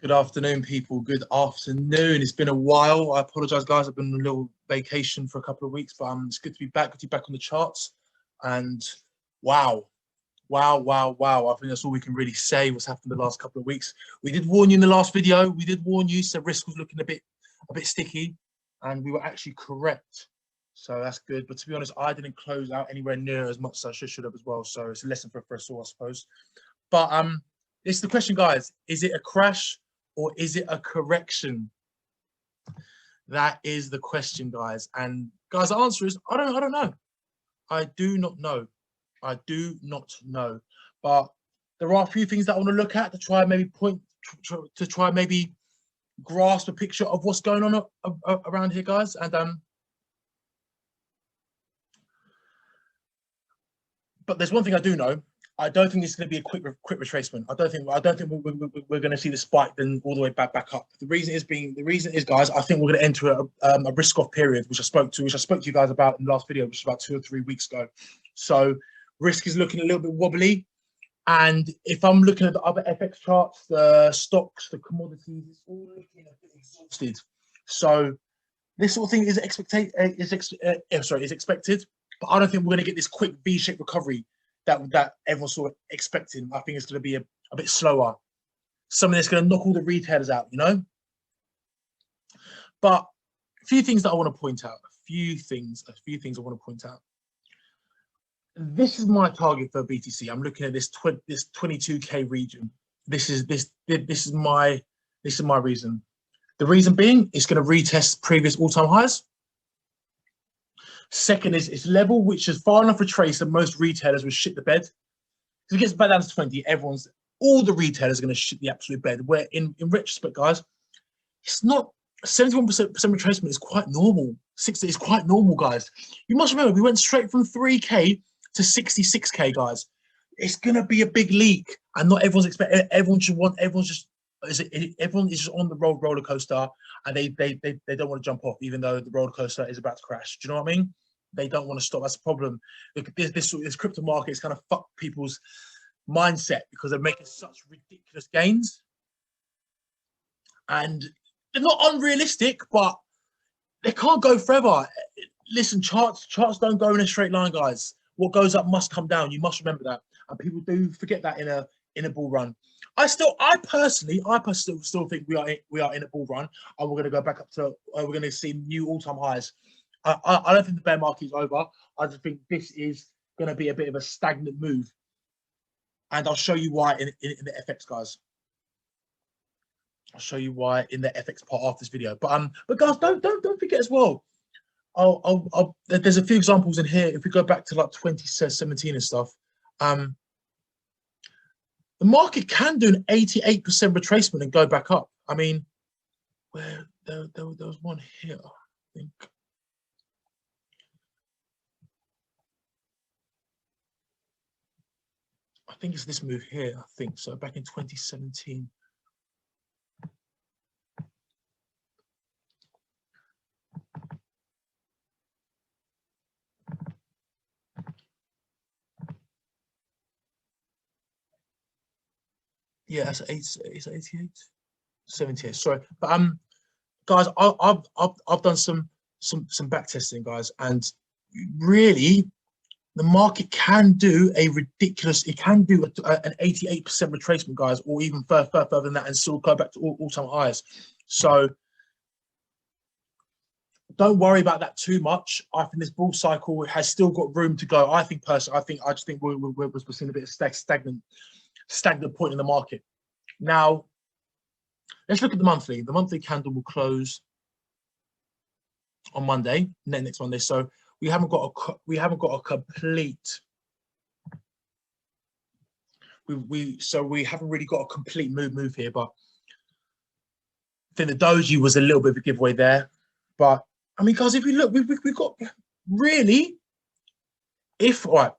Good afternoon, people. Good afternoon. It's been a while. I apologize, guys. I've been on a little vacation for a couple of weeks, but it's good to be back. Good to be back on the charts. And wow. I think that's all we can really say what's happened the last couple of weeks. We did warn you in the last video. We did warn you. So risk was looking a bit sticky, and we were actually correct. So that's good. But to be honest, I didn't close out anywhere near as much as I should have as well. So it's a lesson for us all, I suppose. But this is the question, guys. Is it a crash or is it a correction? That is the question, guys. And guys, the answer is I don't know. I do not know. I do not know. But there are a few things that I want to look at to try and maybe to try and maybe grasp a picture of what's going on around here, guys. And but there's one thing I do know. I don't think it's going to be a quick retracement. I don't think we're going to see the spike then all the way back up. The reason is, guys, I think we're going to enter a risk-off period, which I spoke to you guys about in the last video, which is about 2 or 3 weeks ago. So risk is looking a little bit wobbly, and if I'm looking at the other FX charts, the stocks, the commodities, it's all looking a bit exhausted. So this sort of thing is expected, but I don't think we're going to get this quick V-shaped recovery that everyone's sort of expecting. I think it's going to be a bit slower. Something that's going to knock all the retailers out, you know? But a few things that I want to point out. A few things I want to point out. This is my target for BTC. I'm looking at this 22K region. This is my reason. The reason being, it's going to retest previous all-time highs. Second is it's level which is far enough retraced that most retailers will shit the bed. If it gets back down to 20, all the retailers are going to shit the absolute bed. Where in retrospect, guys, it's not 71% retracement is quite normal. 60 is quite normal, guys. You must remember we went straight from 3K to 66K, guys. It's going to be a big leak, and not everyone's expecting. Everyone is just on the roller coaster, and they don't want to jump off, even though the roller coaster is about to crash. Do you know what I mean? They don't want to stop. That's the problem. Look, this crypto market is kind of fuck people's mindset because they're making such ridiculous gains, and they're not unrealistic, but they can't go forever. Listen, charts don't go in a straight line, guys. What goes up must come down. You must remember that, and people do forget that in a bull run. I personally still think we are in a bull run, and we're going to go back up to we're going to see new all-time highs. I don't think the bear market is over. I just think this is going to be a bit of a stagnant move, and I'll show you why in the FX, guys. I'll show you why in the FX part of this video. But guys, don't forget as well. There's a few examples in here. If we go back to like 2017 and stuff, the market can do an 88% retracement and go back up. I mean, where there was one here, I think. I think it's this move here, I think. So back in 2017. Yeah, that's 88, 78. Sorry, but guys, I've done some back testing, guys, and really, the market can do a ridiculous. It can do an 88% retracement, guys, or even further than that, and still go back to all-time highs. So don't worry about that too much. I think this bull cycle has still got room to go. I think personally, I just think we're seeing a bit of stagnant point in the market. Now, let's look at the monthly. The monthly candle will close on Monday, next Monday. So we haven't got a complete. We haven't really got a complete move here, but I think the doji was a little bit of a giveaway there. But I mean, guys, if we look, we've got really. All right,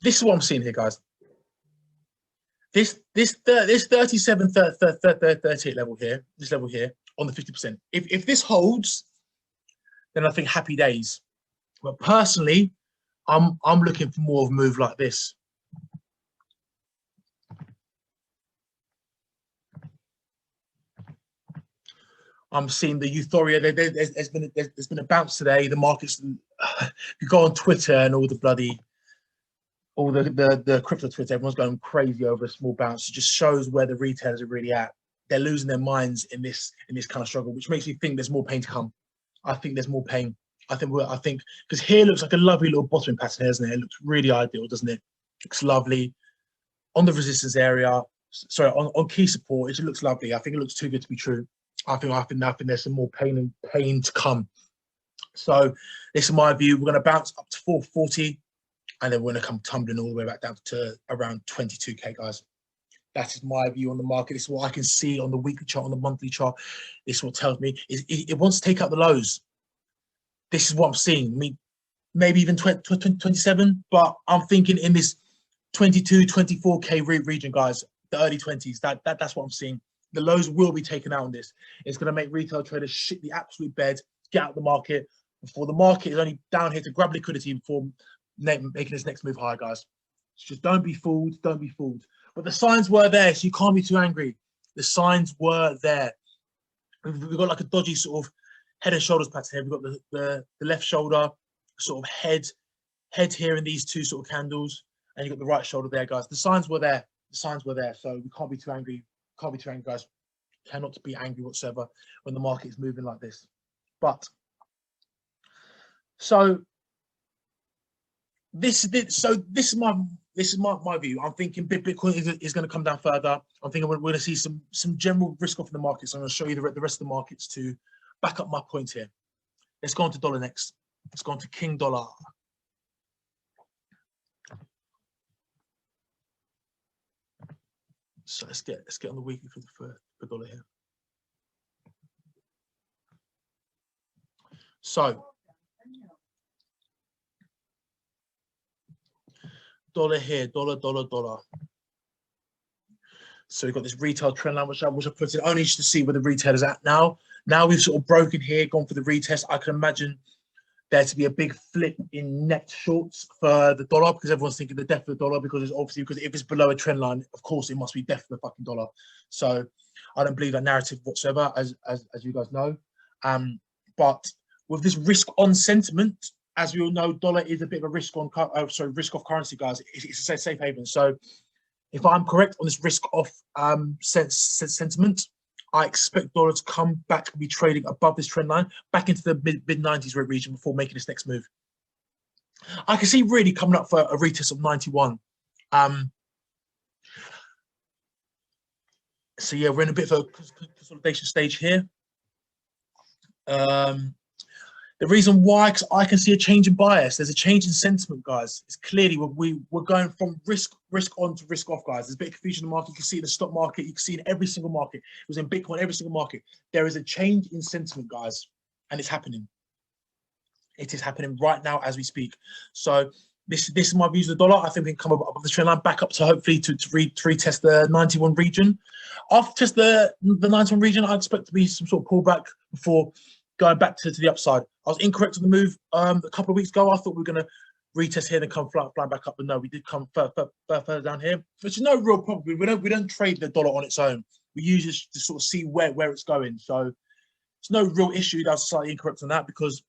this is what I'm seeing here, guys. This 37, 38 level here, this level here on the 50%. If this holds, then I think happy days. But personally, I'm looking for more of a move like this. I'm seeing the euphoria. There's been a bounce today. The markets. You go on Twitter and all the crypto Twitter, everyone's going crazy over a small bounce. It just shows where the retailers are really at. They're losing their minds in this kind of struggle, which makes me think there's more pain to come. I think there's more pain. I think because here looks like a lovely little bottoming pattern, isn't it? It looks really ideal, doesn't it? Looks lovely on the resistance area. Sorry, on key support, it looks lovely. I think it looks too good to be true. I think there's some more pain to come. So this is my view. We're going to bounce up to 440, and then we're going to come tumbling all the way back down to around 22k, guys. That is my view on the market. This is what I can see on the weekly chart, on the monthly chart. This is what tells me it wants to take out the lows. This is what I'm seeing. I mean, maybe even 27, but I'm thinking in this 22, 24k region, guys, the early 20s. That's what I'm seeing. The lows will be taken out on this. It's going to make retail traders shit the absolute bed, get out of the market before the market is only down here to grab liquidity before making this next move higher, guys. Just don't be fooled. Don't be fooled. But the signs were there, so you can't be too angry. The signs were there. We've got like a dodgy sort of head and shoulders pattern here. We've got the left shoulder, sort of head here in these two sort of candles, and you've got the right shoulder there, guys. The signs were there. The signs were there. So we can't be too angry. Can't be too angry, guys. Cannot be angry whatsoever when the market is moving like this. But so this is my view. I'm thinking Bitcoin is going to come down further. I'm thinking we're going to see some general risk off in the markets. I'm going to show you the rest of the markets to back up my point here. Let's go on to dollar next. Let's go on to King Dollar. So let's get on the weekly for dollar here. So dollar here, dollar. So we've got this retail trend line, which I put in only to see where the retailer's at now. Now we've sort of broken here, gone for the retest. I can imagine there to be a big flip in net shorts for the dollar because everyone's thinking the death of the dollar because if it's below a trend line, of course it must be death of the fucking dollar. So I don't believe that narrative whatsoever, as you guys know. But with this risk on sentiment, as we all know, dollar is a bit of a risk off currency, guys. It's a safe haven. So if I'm correct on this risk off sentiment, I expect dollar to come back and be trading above this trend line, back into the mid 90s region before making this next move. I can see really coming up for a retest of 91. So yeah, we're in a bit of a consolidation stage here. The reason why, because I can see a change in bias. There's a change in sentiment, guys. It's clearly we're going from risk on to risk off, guys. There's a bit of confusion in the market. You can see in the stock market. You can see in every single market. It was in Bitcoin, every single market. There is a change in sentiment, guys, and it's happening. It is happening right now as we speak. So this is my views of the dollar. I think we can come above the trend line, back up to hopefully to retest the 91 region. After the 91 region, I expect to be some sort of pullback before going back to the upside. I was incorrect on the move a couple of weeks ago. I thought we were going to retest here and come flying back up, but no, we did come further down here, which is no real problem. We don't trade the dollar on its own. We use it to sort of see where it's going. So it's no real issue. That was slightly incorrect on that because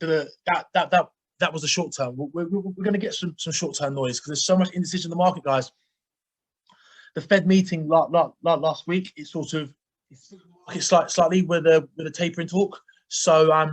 that was the short term. We're going to get some short term noise because there's so much indecision in the market, guys. The Fed meeting last week, it's slightly with a tapering talk. So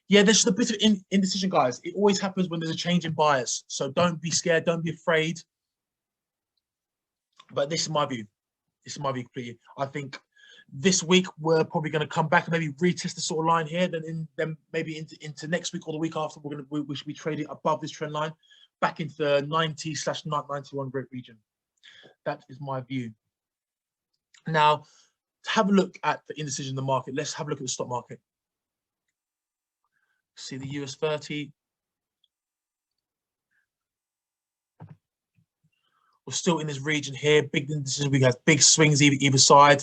yeah, there's just a bit of indecision, guys. It always happens when there's a change in bias. So don't be scared, don't be afraid. But this is my view. This is my view completely. I think this week we're probably going to come back and maybe retest the sort of line here. Then maybe into next week or the week after, we should be trading above this trend line, back into the 90/91 region. That is my view. Now, to have a look at the indecision in the market, let's have a look at the stock market. See the US 30. We're still in this region here. Big indecision. We have big swings either side.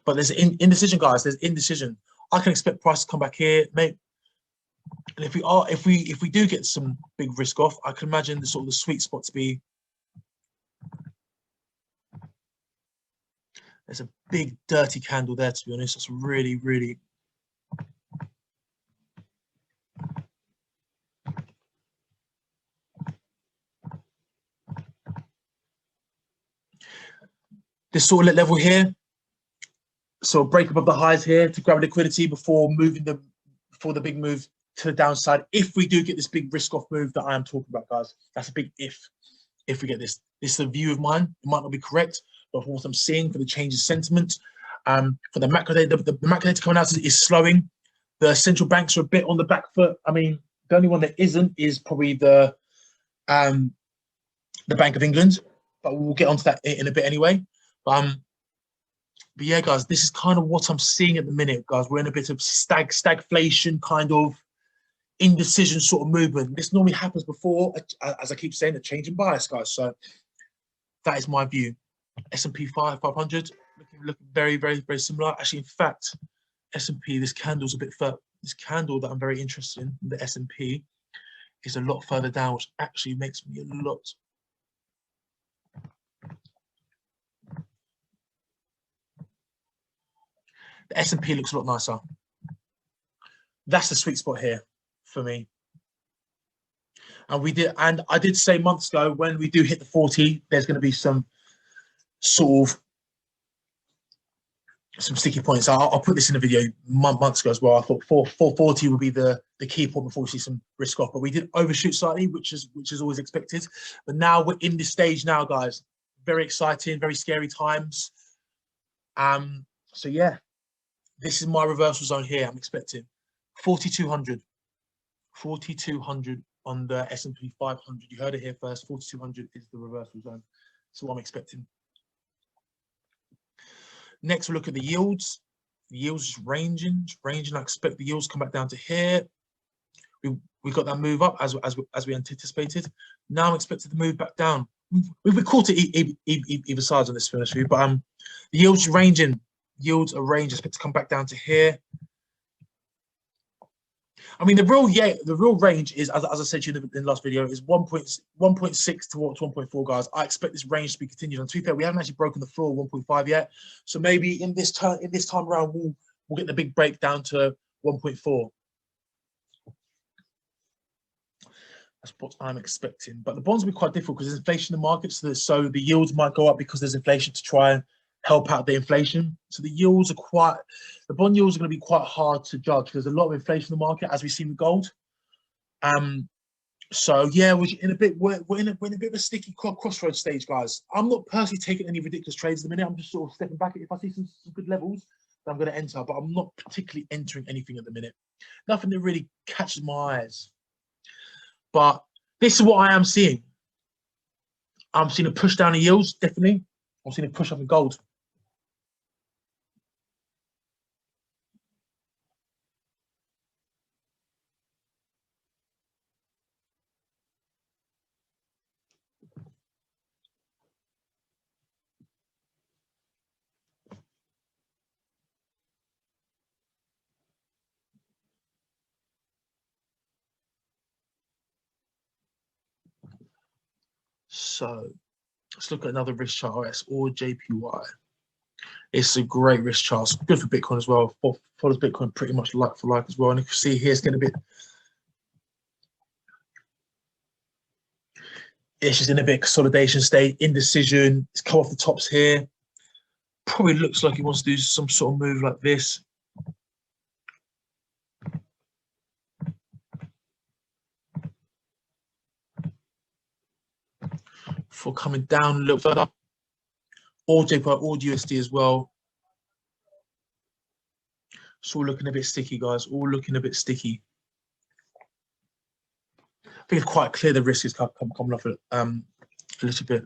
But there's indecision, guys. There's indecision. I can expect price to come back here, mate. And if we do get some big risk off, I can imagine the sort of the sweet spot to be There's a big dirty candle there, to be honest. That's really, really. This sort of level here. So break above the highs here to grab liquidity before the big move to the downside. If we do get this big risk off move that I am talking about, guys, that's a big if. If we get this, this is a view of mine. It might not be correct, but for what I'm seeing, for the change of sentiment, for the macro data, the macro data coming out is slowing. The central banks are a bit on the back foot. I mean, the only one that isn't is probably the Bank of England, but we'll get onto that in a bit anyway. But yeah, guys, this is kind of what I'm seeing at the minute, guys. We're in a bit of stagflation, kind of indecision sort of movement. This normally happens before, as I keep saying, a change in bias, guys. So that is my view. S&P 500 looking very, very, very similar. Actually, in fact, S&P, this candle's a bit further. This candle that I'm very interested in, the S&P, is a lot further down, which actually makes me a lot. The S&P looks a lot nicer. That's the sweet spot here for me. And I did say months ago, when we do hit the 40, there's going to be some sort of some sticky points. I'll put this in a video months ago as well. I thought 440 would be the key point before we see some risk off, but we did overshoot slightly, which is always expected. But now we're in this stage now, guys. Very exciting, very scary times. So yeah, this is my reversal zone here. I'm expecting 4,200 on the S&P 500. You heard it here first. 4,200 is the reversal zone. So what I'm expecting. Next, we'll look at the yields. The yields just ranging. I expect the yields to come back down to here. We got that move up as we anticipated. Now I'm expected to move back down. We've caught it either sides on this finish view, but the yields ranging. Yields are ranging. Expect to come back down to here. I mean, the real range is, as I said to you in the last video, is 1.6 towards 1.4, guys. I expect this range to be continued. And to be fair, we haven't actually broken the floor of 1.5 yet. So maybe in this time around, we'll get the big break down to 1.4. That's what I'm expecting. But the bonds will be quite difficult because there's inflation in the market, so the yields might go up because there's inflation to try and help out the inflation. So the yields are the bond yields are going to be quite hard to judge. There's a lot of inflation in the market, as we see with gold. So yeah, we're in a bit of a sticky crossroads stage, guys. I'm not personally taking any ridiculous trades at the minute. I'm just sort of stepping back. If I see some good levels, then I'm going to enter, but I'm not particularly entering anything at the minute. Nothing that really catches my eyes. But this is what I am seeing. I'm seeing a push down in yields, definitely. I'm seeing a push up in gold. So let's look at another risk chart, RS or JPY. It's a great risk chart. It's good for Bitcoin as well. Follows Bitcoin pretty much like for like as well. And you can see here, it's getting a bit. It's just in a bit consolidation state, indecision. It's come off the tops here. Probably looks like he wants to do some sort of move like this. For coming down a little further. Or JPY or USD as well. It's all looking a bit sticky, guys. All looking a bit sticky. I think it's quite clear the risk is coming off a little bit.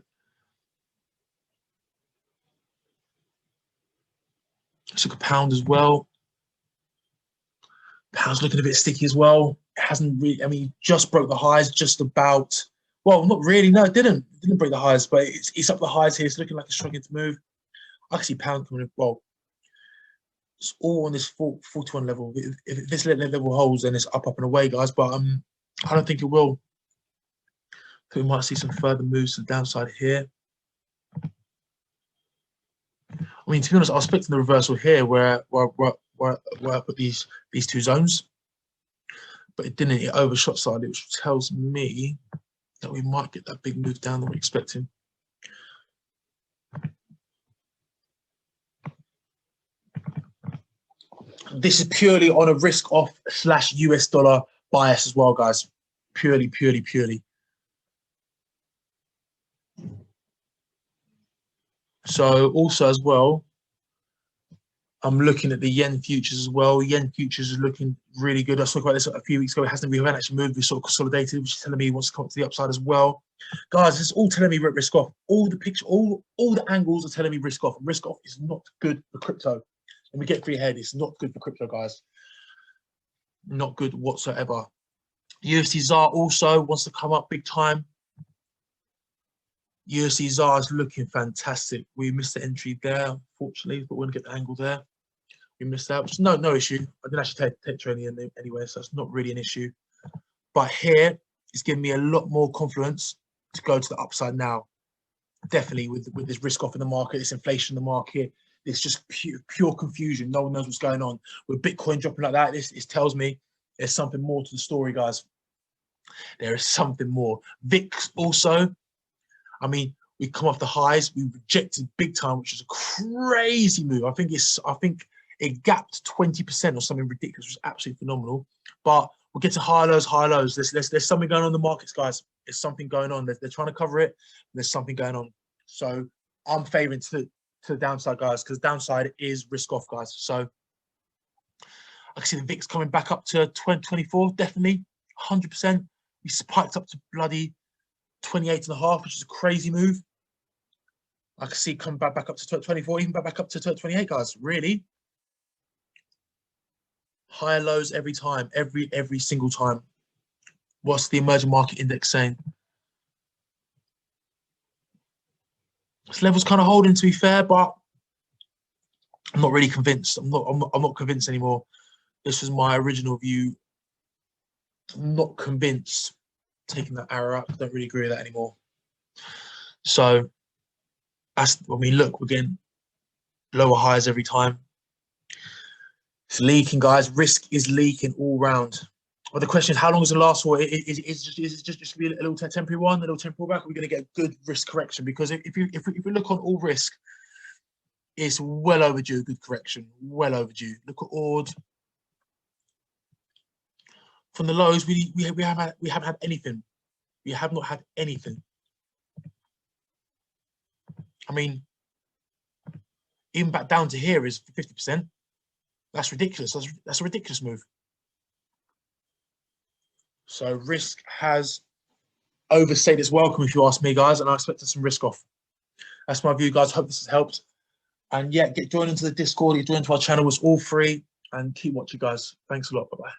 Let's look at pound as well. Pound's looking a bit sticky as well. It hasn't really, I mean, just broke the highs just about. Well, not really. No, it didn't. It didn't break the highs, but it's up the highs here. It's looking like it's struggling to move. I can see pound coming in. Well, it's all on this 41 level. If this level holds, then it's up and away, guys. But I don't think it will. I think we might see some further moves to the downside here. I mean, to be honest, I was expecting the reversal here where I put these two zones, but it didn't. It overshot slightly, which tells me that we might get that big move down that we're expecting. This is purely on a risk off / US dollar bias as well, guys. Purely. So also as well, I'm looking at the yen futures as well. Yen futures is looking really good. I spoke about this a few weeks ago. We haven't actually moved. We sort of consolidated, which is telling me he wants to come up to the upside as well. Guys, it's all telling me risk off. All the picture, all the angles are telling me risk off. Risk off is not good for crypto. And we get free ahead. It's not good for crypto, guys. Not good whatsoever. USD ZAR also wants to come up big time. USD ZAR is looking fantastic. We missed the entry there, unfortunately, but we're going to get the angle there. We missed out, which is no issue. I didn't actually take trading anyway, so it's not really an issue. But here, it's giving me a lot more confidence to go to the upside now. Definitely with this risk off in the market, this inflation in the market, it's just pure confusion. No one knows what's going on. With Bitcoin dropping like that, this tells me there's something more to the story, guys. There is something more. VIX also, I mean, we come off the highs. We rejected big time, which is a crazy move. I think it gapped 20% or something ridiculous, which is absolutely phenomenal. But we'll get to high lows, high lows. There's something going on in the markets, guys. There's something going on. They're trying to cover it. There's something going on. So I'm favoring to the downside, guys, because downside is risk off, guys. So I can see the VIX coming back up to 2024, definitely 100%. We spiked up to bloody 28.5, which is a crazy move. I can see coming back up to 24, even back up to 28, guys. Really, higher lows every time, every single time. What's the emerging market index saying? This level's kind of holding, to be fair, but I'm not really convinced. I'm not convinced anymore. This was my original view. I'm not convinced. Taking that arrow up, I don't really agree with that anymore. So that's, I mean, look, we're getting lower highs every time. It's leaking, guys. Risk is leaking all round. Well, the question is, how long does it last for? Is it just be a little temporary one, a little temporal back? Or are we going to get a good risk correction? Because if we look on all risk, it's well overdue. Good correction, well overdue. Look at ORD. From the lows, we haven't had anything. We have not had anything. I mean, even back down to here is 50%. That's ridiculous. That's a ridiculous move. So risk has overstayed its welcome, if you ask me, guys, and I expected some risk off. That's my view, guys. Hope this has helped. And yeah, join into the Discord. Get joined to our channel. It's all free. And keep watching, guys. Thanks a lot. Bye-bye.